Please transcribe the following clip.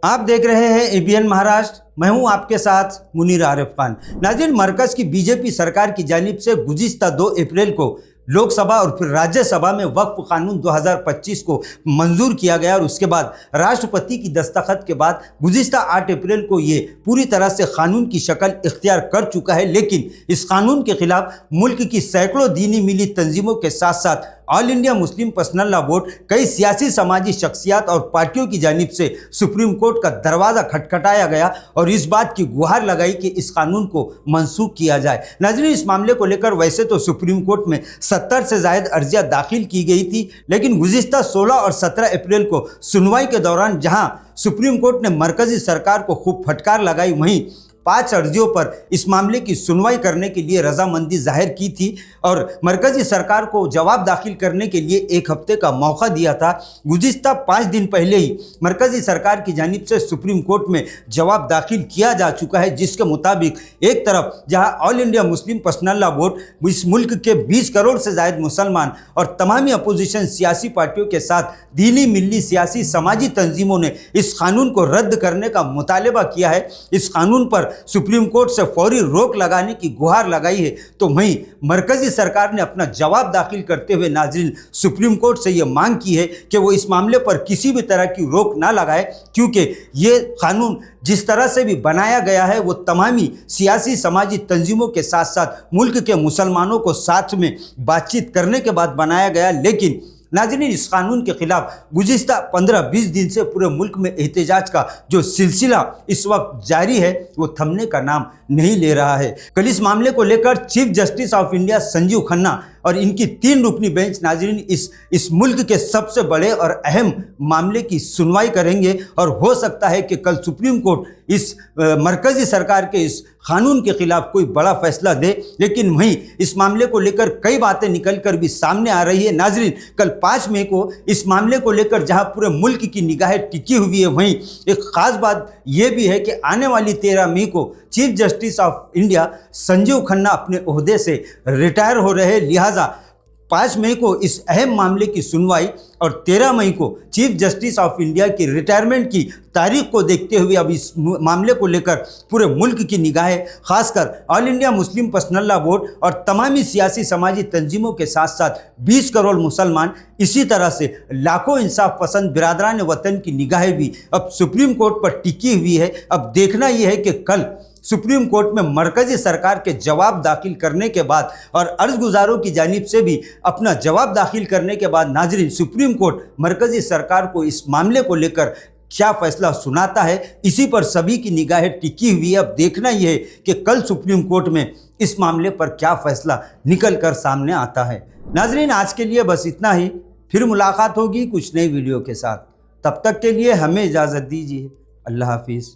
आप देख रहे हैं एबीएन महाराष्ट्र। मैं हूं आपके साथ मुनीर आरिफ खान। नाज़रीन, मरकज़ की बीजेपी सरकार की जानिब से गुज़िश्ता 2 अप्रैल को लोकसभा और फिर राज्यसभा में वक्फ कानून 2025 को मंजूर किया गया और उसके बाद राष्ट्रपति की दस्तखत के बाद गुज़िश्ता 8 अप्रैल को ये पूरी तरह से कानून की शक्ल इख्तियार कर चुका है। लेकिन इस कानून के खिलाफ मुल्क की सैकड़ों दीनी मिली तंजीमों के साथ साथ all India Muslim personal law board, कई सियासी समाजी शख्सियात और पार्टियों की जानिब से सुप्रीम कोर्ट का दरवाज़ा खटखटाया गया और इस बात की गुहार लगाई कि इस कानून को मनसूख किया जाए। नाज़रीन, इस मामले को लेकर वैसे तो सुप्रीम कोर्ट में 70 से ज़ायद अर्जियाँ दाखिल की गई थी, लेकिन गुज़िश्ता 16 और 17 अप्रैल को सुनवाई के दौरान जहां सुप्रीम कोर्ट ने मरकज़ी सरकार को खूब फटकार लगाई, वहीं 5 अर्जियों पर इस मामले की सुनवाई करने के लिए रजामंदी जाहिर की थी और मरकज़ी सरकार को जवाब दाखिल करने के लिए 1 हफ्ते का मौका दिया था। गुज़िश्ता 5 दिन पहले ही मरकज़ी सरकार की जानिब से सुप्रीम कोर्ट में जवाब दाखिल किया जा चुका है, जिसके मुताबिक एक तरफ जहां all India Muslim personal law board इस मुल्क के 20 करोड़ से ज़ायद मुसलमान और तमामी अपोजिशन सियासी पार्टियों के साथ दीनी मिली सियासी समाजी तंजीमों ने इस कानून को रद्द करने का मुतालबा किया है, इस कानून पर सुप्रीम कोर्ट से फौरी रोक लगाने की गुहार लगाई है, तो वहीं मरकज़ी सरकार ने अपना जवाब दाखिल करते हुए नाज़रीन सुप्रीम कोर्ट से ये मांग की है कि वो इस मामले पर किसी भी तरह की रोक ना लगाए, क्योंकि ये कानून जिस तरह से भी बनाया गया है वो तमामी सियासी समाजी तंजीमों के साथ साथ मुल्क के मुसलमानों को साथ में बातचीत करने के बाद बनाया गया। लेकिन नाज़रीन, इस कानून के खिलाफ गुज़िश्ता 15-20 दिन से पूरे मुल्क में एहतजाज का जो सिलसिला इस वक्त जारी है वो थमने का नाम नहीं ले रहा है। कल इस मामले को लेकर chief justice of India Sanjeev Khanna और इनकी 3 रुकनी बेंच नाज़रीन इस मुल्क के सबसे बड़े और अहम मामले की सुनवाई करेंगे और हो सकता है कि कल सुप्रीम कोर्ट इस मरकज़ी सरकार के इस कानून के खिलाफ कोई बड़ा फैसला दे। लेकिन वहीं इस मामले को लेकर कई बातें निकल कर भी सामने आ रही है। नाज़रीन, कल 5 मई को इस मामले को लेकर जहां पूरे मुल्क की निगाहें टिकी हुई है, वहीं एक ख़ास बात यह भी है कि आने वाली 13 मई को chief justice of India Sanjeev Khanna अपने ओहदे से रिटायर हो रहे, लिहाजा 5 मई को इस अहम मामले की सुनवाई और 13 मई को चीफ जस्टिस ऑफ इंडिया की रिटायरमेंट की तारीख को देखते हुए अब इस मामले को लेकर पूरे मुल्क की निगाहें खासकर all India Muslim personal law board और तमामी सियासी समाजी तंजीमों के साथ साथ 20 करोड़ मुसलमान, इसी तरह से लाखों इंसाफ पसंद बिरादरान वतन की निगाहें भी अब सुप्रीम कोर्ट पर टिकी हुई है। अब देखना यह है कि कल सुप्रीम कोर्ट में मरकज़ी सरकार के जवाब दाखिल करने के बाद और अर्ज़गुज़ारों की जानिब से भी अपना जवाब दाखिल करने के बाद नाज़रीन सुप्रीम कोर्ट मरकज़ी सरकार को इस मामले को लेकर क्या फ़ैसला सुनाता है, इसी पर सभी की निगाहें टिकी हुई है। अब देखना यह है कि कल सुप्रीम कोर्ट में इस मामले पर क्या फ़ैसला निकल कर सामने आता है। नाज़रीन, आज के लिए बस इतना ही, फिर मुलाकात होगी कुछ नई वीडियो के साथ। तब तक के लिए हमें इजाज़त दीजिए। अल्लाह हाफिज़।